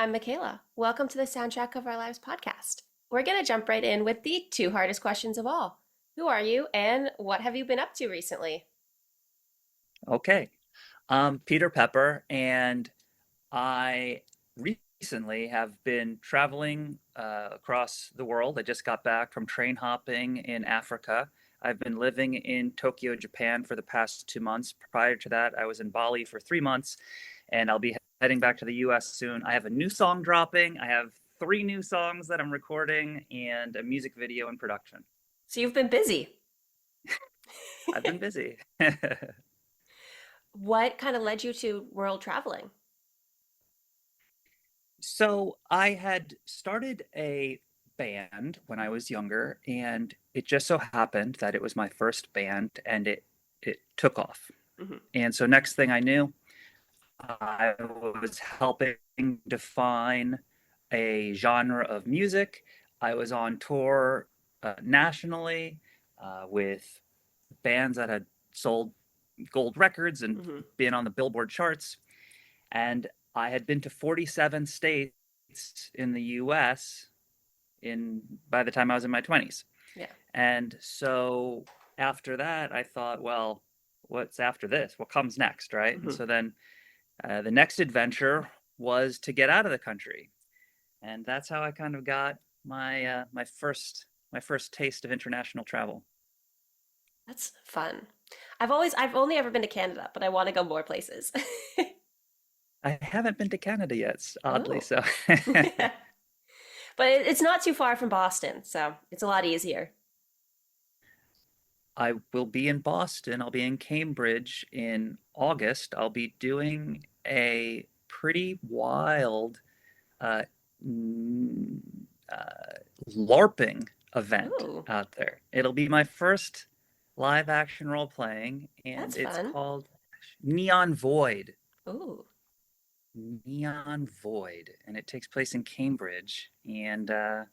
I'm Mackayla. Welcome to the Soundtrack of Our Lives podcast. We're going to jump right in with the two hardest questions of all. Who are you and what have you been up to recently? Okay. Peter Pepper, and I recently have been traveling across the world. I just got back from train hopping in Africa. I've been living in Tokyo, Japan for the past 2 months. Prior to that, I was in Bali for 3 months, and I'll be heading back to the US soon. I have a new song dropping. I have three new songs that I'm recording and a music video in production. So you've been busy. I've been busy. What kind of led you to world traveling? So I had started a band when I was younger, and it just so happened that it was my first band, and it took off. Hmm. And so next thing I knew, I was helping define a genre of music. I was on tour nationally with bands that had sold gold records and Hmm. been on the Billboard charts. And I had been to 47 states in the US in by the time I was in my 20s. Yeah. And so after that, I thought, well, what's after this? What comes next, right? And Hmm. so then the next adventure was to get out of the country, and that's how I kind of got my first taste of international travel. That's fun. I've only ever been to Canada, but I want to go more places. I haven't been to Canada yet, oddly Oh. so. But it's not too far from Boston, so it's a lot easier. I will be in Boston. I'll be in Cambridge in August. I'll be doing a pretty wild uh, n- uh, LARPing event Oh, out there. It'll be my first live action role playing, and that's it's fun. called Neon Void. Oh, Neon Void, and it takes place in Cambridge, and that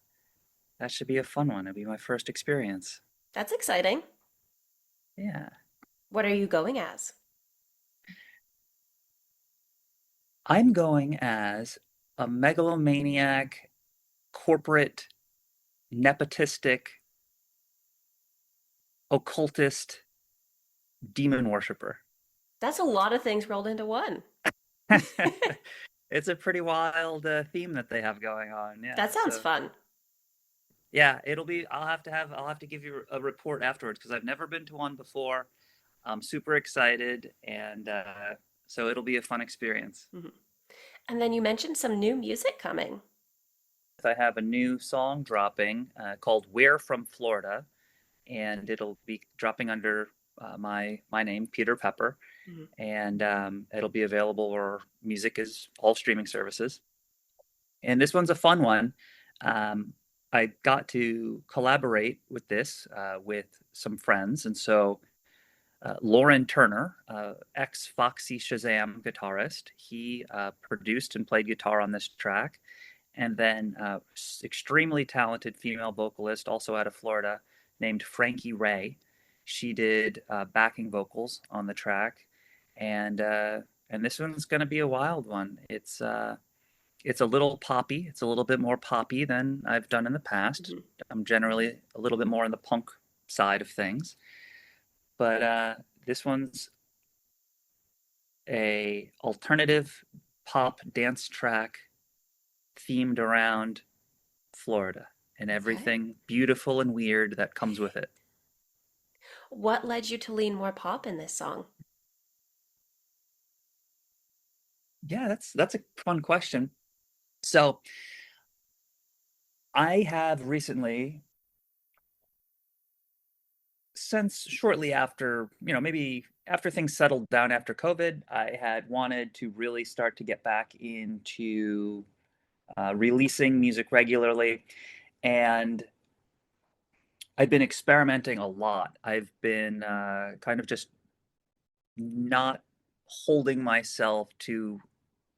should be a fun one. It'll be my first experience. that's exciting. Yeah. What are you going as? I'm going as a megalomaniac, corporate, nepotistic, occultist, demon worshiper. That's a lot of things rolled into one. It's a pretty wild theme that they have going on. Yeah. That sounds So fun. yeah, it'll be. I'll have to give you a report afterwards because I've never been to one before. I'm super excited, and so it'll be a fun experience. Mhm. And then you mentioned some new music coming. I have a new song dropping called "We're from Florida," and it'll be dropping under my name, Peter Pepper, Mhm. and it'll be available where music is all streaming services. And this one's a fun one. Um, I got to collaborate with this with some friends, and so Lauren Turner, ex Foxy Shazam guitarist, he produced and played guitar on this track. And then extremely talented female vocalist, also out of Florida, named Frankie Ray. She did backing vocals on the track, and and this one's going to be a wild one. It's a little poppy. It's a little bit more poppy than I've done in the past. Mhm. I'm generally a little bit more on the punk side of things, but this one's a alternative pop dance track themed around Florida and Okay. everything beautiful and weird that comes with it. What led you to lean more pop in this song? Yeah, that's a fun question. So I have recently, since shortly after, maybe after things settled down after COVID, I had wanted to really start to get back into releasing music regularly. And I've been experimenting a lot. I've been kind of just not holding myself to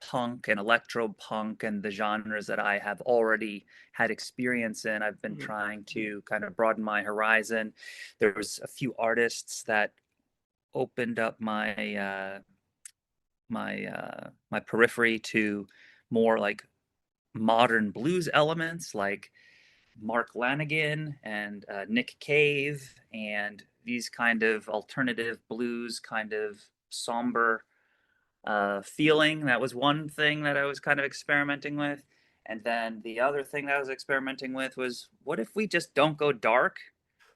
punk and electro punk and the genres that I have already had experience in. I've been Mhm. trying to kind of broaden my horizon. There was a few artists that opened up my periphery to more like modern blues elements like Mark Lanigan and Nick Cave and these kind of alternative blues, kind of somber feeling. That was one thing that I was kind of experimenting with. And then the other thing that I was experimenting with was what if we just don't go dark?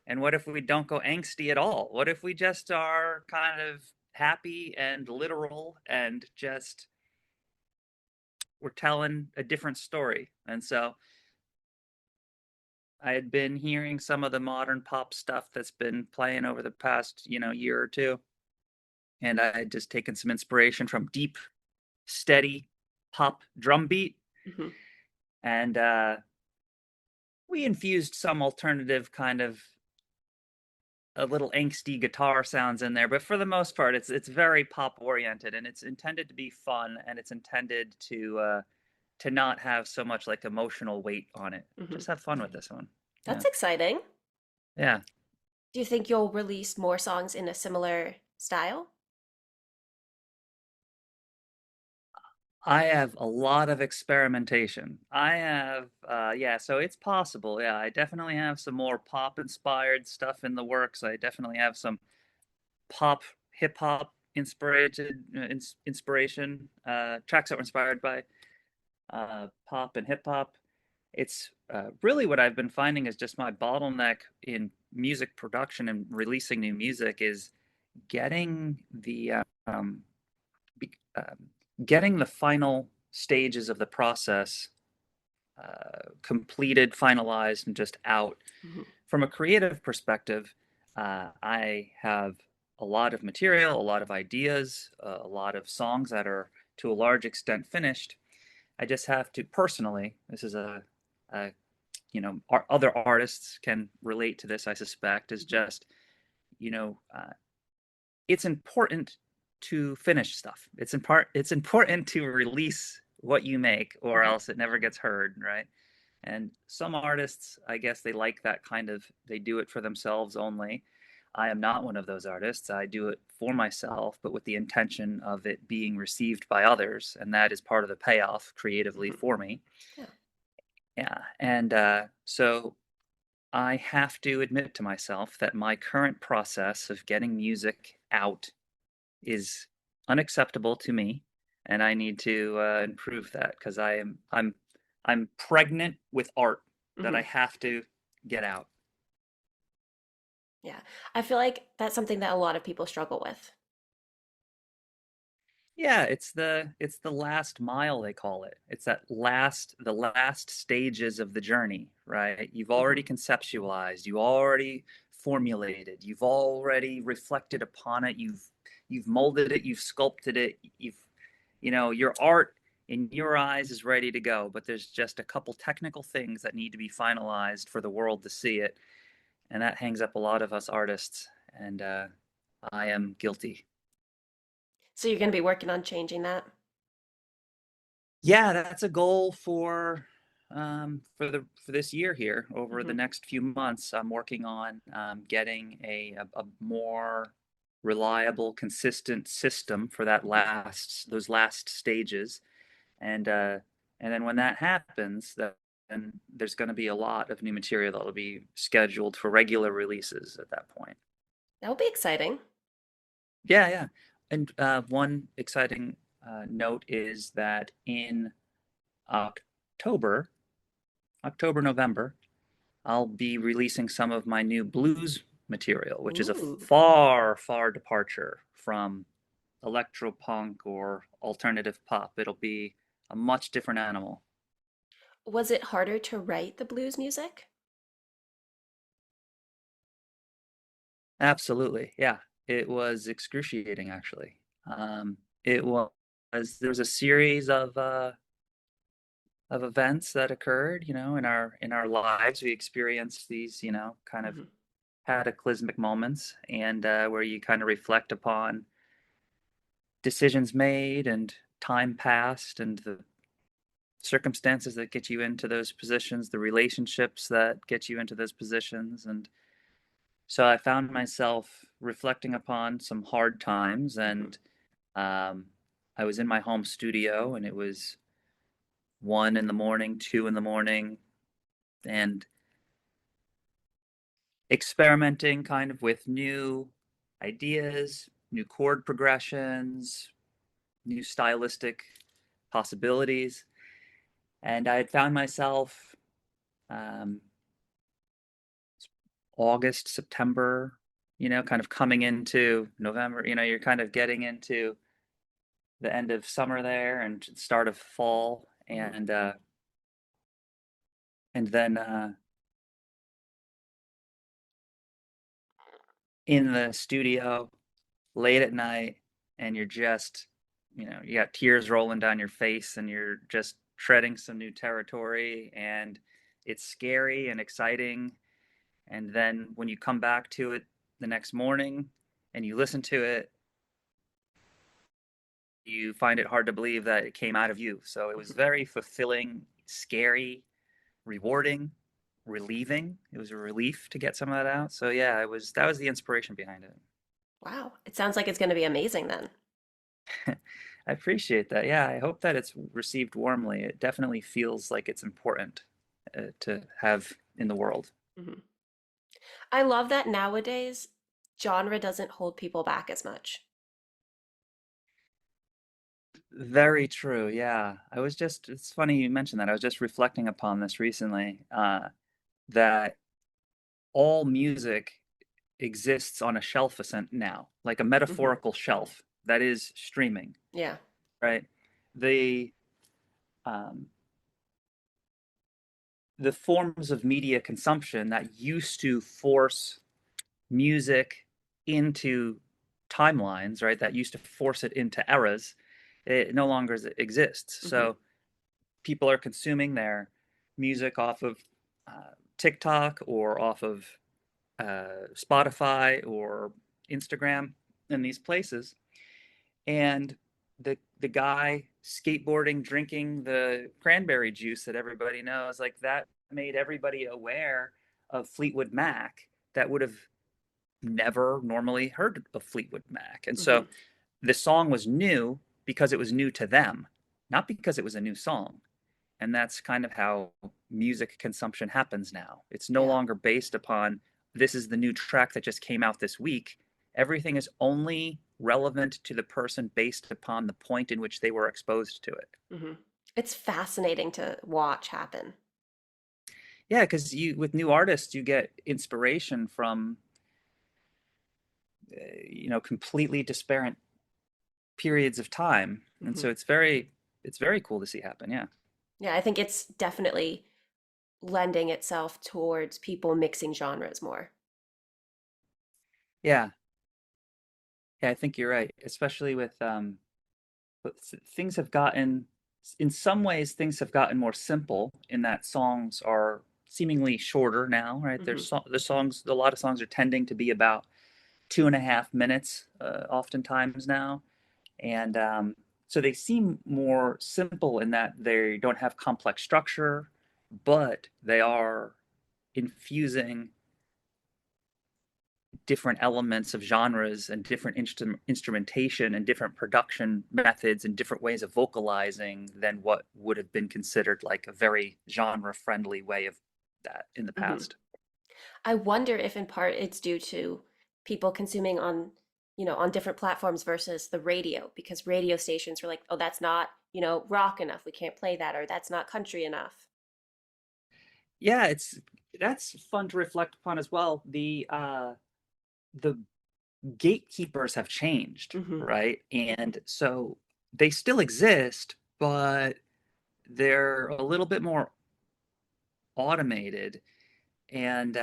And what if we don't go angsty at all? What if we just are kind of happy and literal and just we're telling a different story? And so I had been hearing some of the modern pop stuff that's been playing over the past, year or two. And I had just taken some inspiration from deep, steady pop drum beat. Hmm. And we infused some alternative kind of a little angsty guitar sounds in there, but for the most part, it's very pop oriented, and it's intended to be fun, and it's intended to not have so much like emotional weight on it. Hmm. Just have fun with this one. Yeah, That's exciting. yeah. Do you think you'll release more songs in a similar style? I have a lot of experimentation. I have, yeah, so it's possible. Yeah, I definitely have some more pop inspired stuff in the works. I definitely have some pop, hip hop inspiration tracks that were inspired by pop and hip hop. It's really what I've been finding is just my bottleneck in music production and releasing new music is getting the um, be, getting the final stages of the process completed, finalized, and just out. Hmm. From a creative perspective, I have a lot of material, a lot of ideas, a lot of songs that are to a large extent finished. I just have to personally. This is a other artists can relate to this. I suspect is Hmm. just it's important to finish stuff. It's important to release what you make or Hmm. else it never gets heard, right? And some artists, I guess they like that kind of they do it for themselves only. I am not one of those artists. I do it for myself, but with the intention of it being received by others, and that is part of the payoff creatively Hmm. for me. Yeah. Yeah, and so I have to admit to myself that my current process of getting music out is unacceptable to me, and I need to improve that because I'm pregnant with art that I Hmm. have to get out. Yeah. I feel like that's something that a lot of people struggle with. Yeah, it's the last mile they call it. It's the last stages of the journey, right? You've Hmm. already conceptualized, you already formulated, you've already reflected upon it, you've molded it, you've sculpted it, your art in your eyes is ready to go, but there's just a couple technical things that need to be finalized for the world to see it, and that hangs up a lot of us artists, and I am guilty. So you're going to be working on changing that? Yeah, that's a goal for this year here. Over the Hmm. next few months, I'm working on getting a more reliable, consistent system for Hmm. those last stages, and uh, and then when that happens, then there's going to be a lot of new material that will be scheduled for regular releases at that point. That will be exciting. Yeah, yeah. And one exciting note is that in October, November, I'll be releasing some of my new blues material, which is a Ooh. far, far departure from electropunk or alternative pop. It'll be a much different animal. Was it harder to write the blues music? Absolutely. Yeah. It was excruciating, actually. It was, there was a series of events that occurred, in our lives. We experienced these, kind of Hmm. cataclysmic moments and where you kind of reflect upon decisions made and time passed and the circumstances that get you into those positions, the relationships that get you into those positions. And so I found myself reflecting upon some hard times, Hmm. and um, I was in my home studio, and it was 1 in the morning, 2 in the morning, and experimenting kind of with new ideas, new chord progressions, new stylistic possibilities. And I had found myself um, August, September, kind of coming into November, you're kind of getting into the end of summer there and start of fall. Hmm. And then in the studio late at night, and you're just, you got tears rolling down your face and you're just treading some new territory, and it's scary and exciting. And then when you come back to it the next morning and you listen to it, you find it hard to believe that it came out of you. So it was Hmm. very fulfilling, scary, rewarding, relieving. It was a relief to get some of that out. So yeah, it was that was the inspiration behind it. Wow. It sounds like it's going to be amazing then. I appreciate that. Yeah, I hope that it's received warmly. It definitely feels like it's important to have in the world. Hmm. I love that nowadays genre doesn't hold people back as much. Very true. Yeah. It's funny you mentioned that. I was just reflecting upon this recently, that all music exists on a shelf now, like a Hmm. metaphorical shelf that is streaming, Yeah. right? The um, the forms of media consumption that used to force music into timelines, right? That used to force it into eras, it no longer exists. Hmm. So people are consuming their music off of TikTok or off of Spotify or Instagram and these places, and the guy skateboarding, drinking the cranberry juice that everybody knows, like that made everybody aware of Fleetwood Mac that would have never normally heard of Fleetwood Mac. And so Hmm. the song was new because it was new to them, not because it was a new song. And that's kind of how music consumption happens now. It's no Yeah. longer based upon this is the new track that just came out this week. Everything is only relevant to the person based upon the point in which they were exposed to it. Hmm. It's fascinating to watch happen. Yeah, because you with new artists, you get inspiration from completely disparate periods of time, and Hmm. so it's very cool to see happen. Yeah, Yeah, I think it's definitely lending itself towards people mixing genres more. yeah, yeah. I think you're right, especially with but things have gotten, in some ways, things have gotten more simple in that songs are seemingly shorter now, right? Hmm. The songs, a lot of songs are tending to be about 2.5 minutes, oftentimes now, and so they seem more simple in that they don't have complex structure, but they are infusing different elements of genres and different instrumentation and different production methods and different ways of vocalizing than what would have been considered like a very genre friendly way of that in the Hmm. past. I wonder if in part it's due to people consuming on, on different platforms versus the radio, because radio stations were like, oh, that's not, rock enough. We can't play that, or that's not country enough. Yeah, that's fun to reflect upon as well. The gatekeepers have changed, Hmm. right? And so they still exist, but they're a little bit more automated, and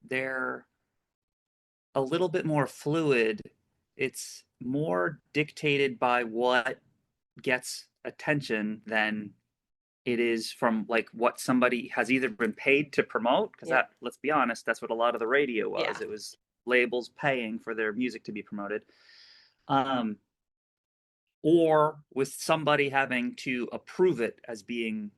they're a little bit more fluid. It's more dictated by what gets attention than it is from like what somebody has either been paid to promote, because Yeah. that, let's be honest, that's what a lot of the radio Yeah. was. It was labels paying for their music to be promoted. Um, or with somebody having to approve it as being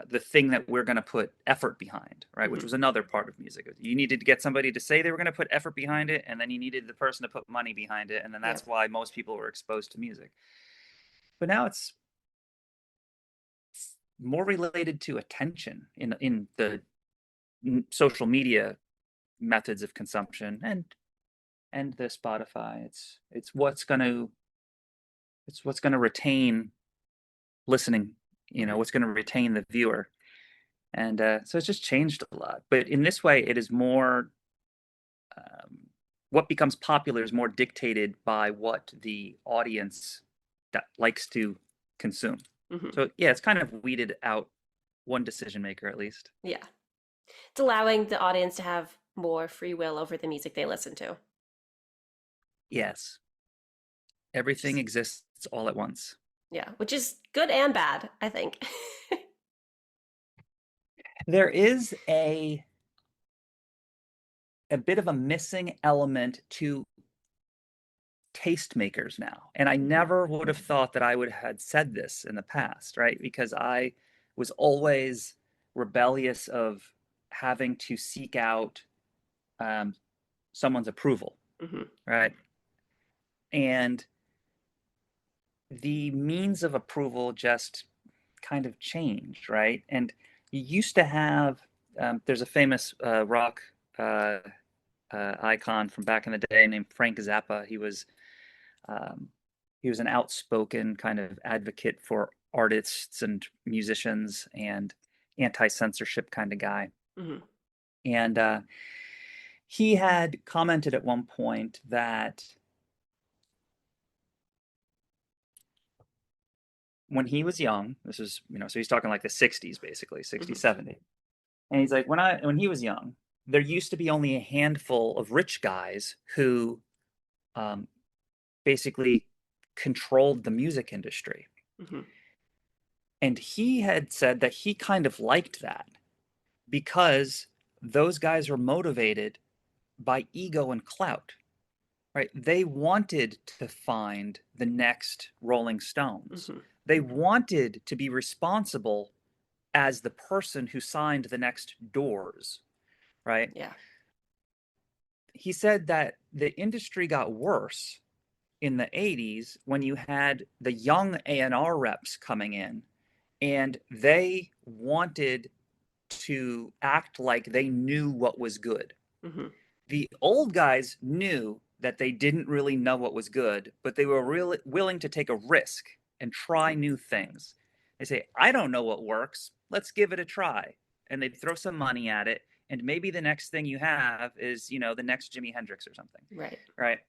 the thing that we're going to put effort behind, right? Which Hmm. was another part of music. You needed to get somebody to say they were going to put effort behind it, and then you needed the person to put money behind it, and then Yeah. that's why most people were exposed to music. But now more related to attention in the social media methods of consumption and the Spotify. It's what's going to retain listening, Hmm. what's going to retain the viewer. And so it's just changed a lot. But in this way, it is more, um, what becomes popular is more dictated by what the audience that likes to consume. Hmm. So yeah, it's kind of weeded out one decision maker at least. Yeah. It's allowing the audience to have more free will over the music they listen to. Yes, Which everything is, exists all at once. yeah, which is good and bad, I think. There is a bit of a missing element to tastemakers now. And I Hmm. never would have thought that I would have said this in the past, right? Because I was always rebellious of having to seek out um, someone's approval, Hmm. right? And the means of approval just kind of changed, right? And you used to have, there's a famous rock uh, icon from back in the day named Frank Zappa. Um, he was an outspoken kind of advocate for artists and musicians and anti-censorship kind of guy. Hmm. And he had commented at one point that when he was young, this is, so he's talking like the 60s, basically, 60, Hmm. 70. And he's like, when he was young, there used to be only a handful of rich guys who um, basically controlled the music industry. Hmm. And he had said that he kind of liked that because those guys were motivated by ego and clout, right? They wanted to find the next Rolling Stones. Hmm. They wanted to be responsible as the person who signed the next Doors, right? Yeah. He said that the industry got worse in the 80s when you had the young A&R reps coming in and they wanted to act like they knew what was good. Hmm. The old guys knew that they didn't really know what was good, but they were really willing to take a risk and try Hmm. new things. They say, I don't know what works. Let's give it a try. And they'd throw some money at it. And maybe the next thing you have is, the next Jimi Hendrix or something. Right. Right.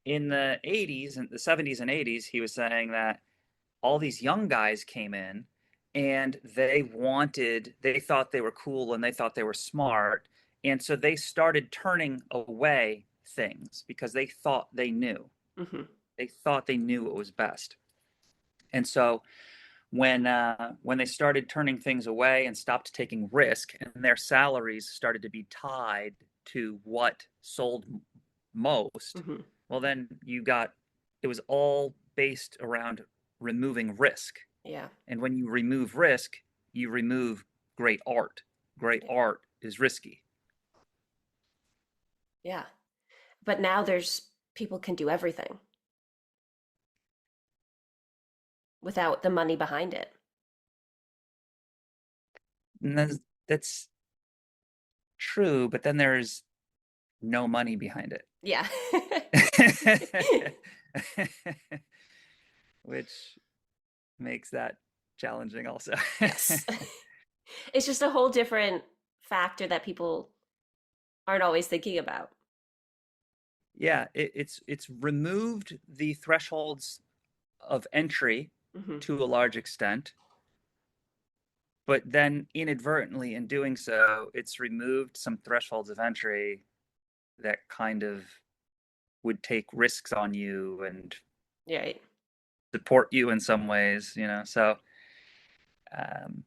In the 80s and the 70s and 80s, he was saying that all these young guys came in and they thought they were cool and they thought they were smart. And so they started turning away things because they thought they knew. Hmm. They thought they knew what was best. And so when they started turning things away and stopped taking risk, and their salaries started to be tied to what sold most, Hmm. well, then it was all based around removing risk. Yeah. And when you remove risk, you remove great art. Great Yeah. art is risky. Yeah. But now there's people can do everything without the money behind it. And that's true, but then there's no money behind Yeah. it. Which makes that challenging also. Yes. It's just a whole different factor that people aren't always thinking about. Yeah, it's removed the thresholds of entry Hmm. to a large extent, but then inadvertently in doing so, it's removed some thresholds of entry that kind of would take risks on you and Right. support you in some ways. So um,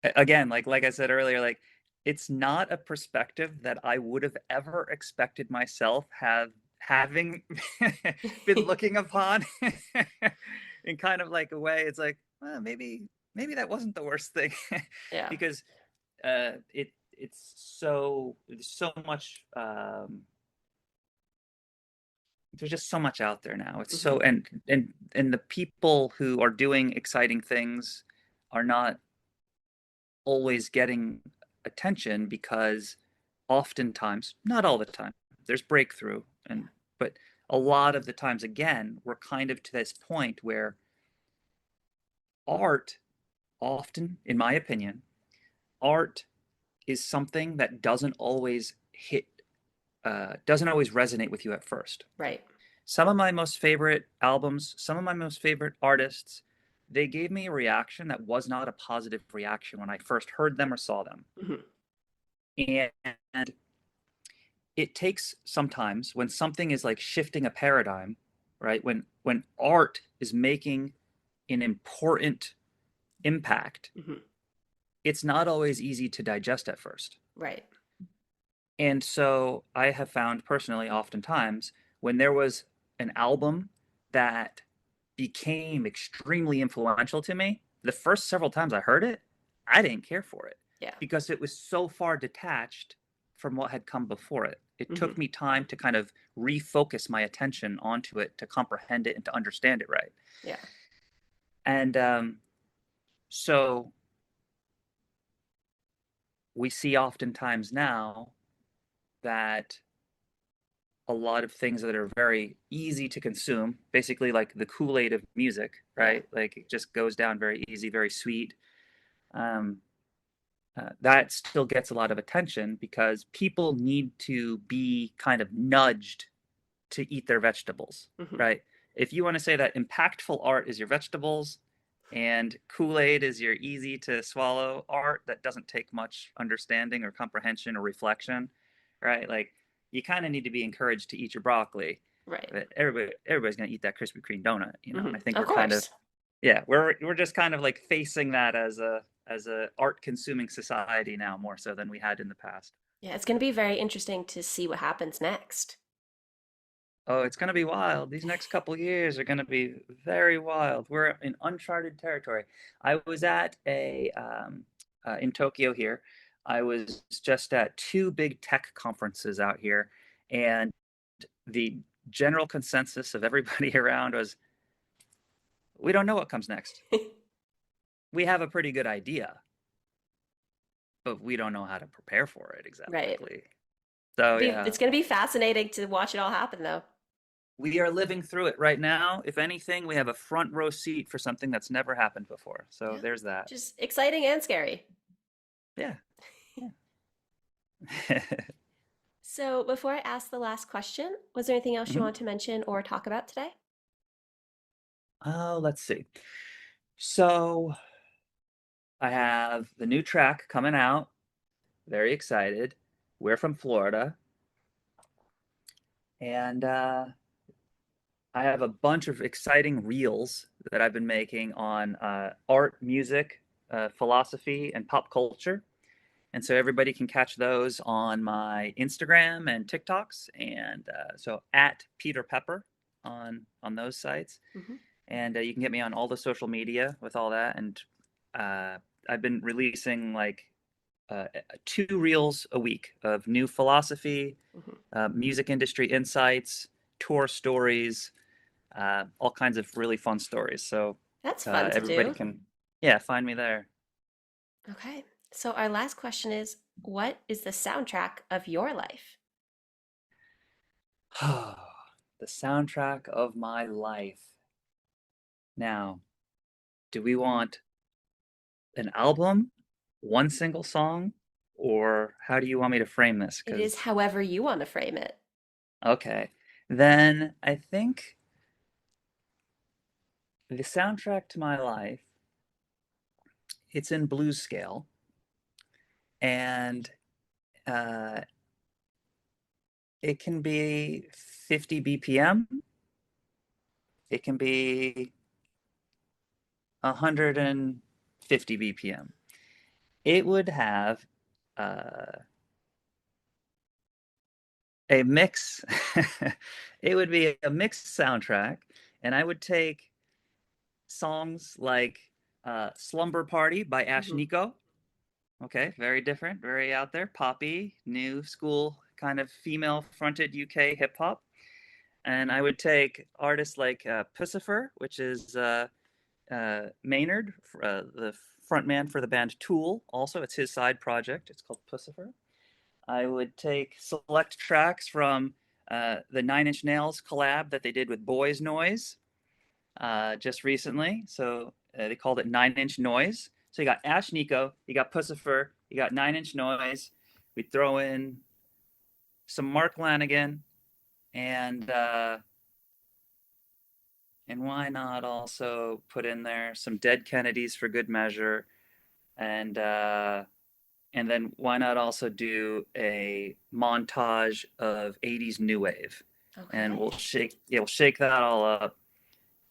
again, like I said earlier, like it's not a perspective that I would have ever expected myself having been looking upon in kind of like a way. It's like, well, maybe that wasn't the worst thing Yeah. because there's so much there's just so much out there now. It's Hmm. so and the people who are doing exciting things are not always getting attention because oftentimes, not all the time, there's breakthrough Yeah. and but a lot of the times again, we're kind of to this point where art often, in my opinion, art is something that doesn't always resonate with you at first. Right. Some of my most favorite albums, some of my most favorite artists, they gave me a reaction that was not a positive reaction when I first heard them or saw them. Hmm. And it takes sometimes when something is like shifting a paradigm, right? When art is making an important impact, Hmm. it's not always easy to digest at first. Right. And so I have found personally, oftentimes, when there was an album that became extremely influential to me, the first several times I heard it, I didn't care for it Yeah. because it was so far detached from what had come before it. It Hmm. took me time to kind of refocus my attention onto it to comprehend it and to understand it right. Yeah. And so we see oftentimes now that a lot of things that are very easy to consume, basically like the Kool-Aid of music, Yeah. right? Like it just goes down very easy, very sweet. Um, that still gets a lot of attention because people need to be kind of nudged to eat their vegetables, Hmm. right? If you want to say that impactful art is your vegetables and Kool-Aid is your easy to swallow art that doesn't take much understanding or comprehension or reflection, right? Like you kind of need to be encouraged to eat your broccoli. Right. But everybody's gonna eat that Krispy Kreme donut, you know. And Hmm. I think Of we're kind of course. yeah, we're just kind of like facing that as a art consuming society now more so than we had in the past. Yeah, it's going to be very interesting to see what happens next. Oh, it's going to be wild. These next couple years are going to be very wild. We're in uncharted territory. I was at in Tokyo here. I was just at two big tech conferences out here, and the general consensus of everybody around was, we don't know what comes next. We have a pretty good idea, but we don't know how to prepare for it Right. exactly. So yeah, It's going to be fascinating to watch it all happen, though. we are living through it right now. If anything, we have a front row seat for something that's never happened before. So Yeah. there's that. Just exciting and scary. Yeah. Yeah. So, before I ask the last question, was there anything else you Mhm. want to mention or talk about today? Oh, let's see. So I have the new track coming out. Very excited. We're from Florida. And I have a bunch of exciting reels that I've been making on art, music, philosophy, and pop culture. And so everybody can catch those on my Instagram and TikToks, and so at Peter Pepper on those sites. Hmm. And you can get me on all the social media with all that. And uh, I've been releasing like uh, two reels a week of new philosophy, Hmm. music industry insights, tour stories, all kinds of really fun stories. So That's fun to everybody do. can, yeah, find me there. Okay. So, our last question is, what is the soundtrack of your life? The soundtrack of my life. Now, do we want an album, one single song, or how do you want me to frame this? It is Because, however you want to frame it. okay, then I think the soundtrack to my life, it's in blues scale, and uh, it can be 50 BPM, it can be 150 BPM. It would have uh, a mix. It would be a mixed soundtrack, and I would take songs like "Slumber Party" by Ash Hmm. Nico. Okay, very different, very out there, poppy, new school kind of female-fronted UK hip hop. And I would take artists like Pussifer, which is Maynard, the frontman for the band Tool. Also, it's his side project. It's called Pussifer. I would take select tracks from the Nine Inch Nails collab that they did with Boys Noise just recently. So they called it 9 Inch Noise. So you got Ash Nico, you got Pussifer, you got 9 Inch Noise. We throw in some Mark Lanigan, and uh, and why not also put in there some Dead Kennedys for good measure, and uh, and then why not also do a montage of 80s new wave, and Okay. we'll shake that all up,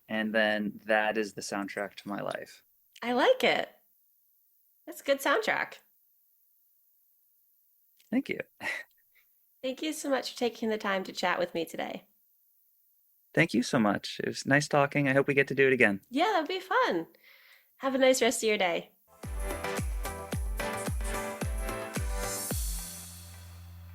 and then that is the soundtrack to my life. I like it. That's a good soundtrack. Thank you. Thank you so much for taking the time to chat with me today. Thank you so much. It was nice talking. I hope we get to do it again. Yeah, that'd be fun. Have a nice rest of your day.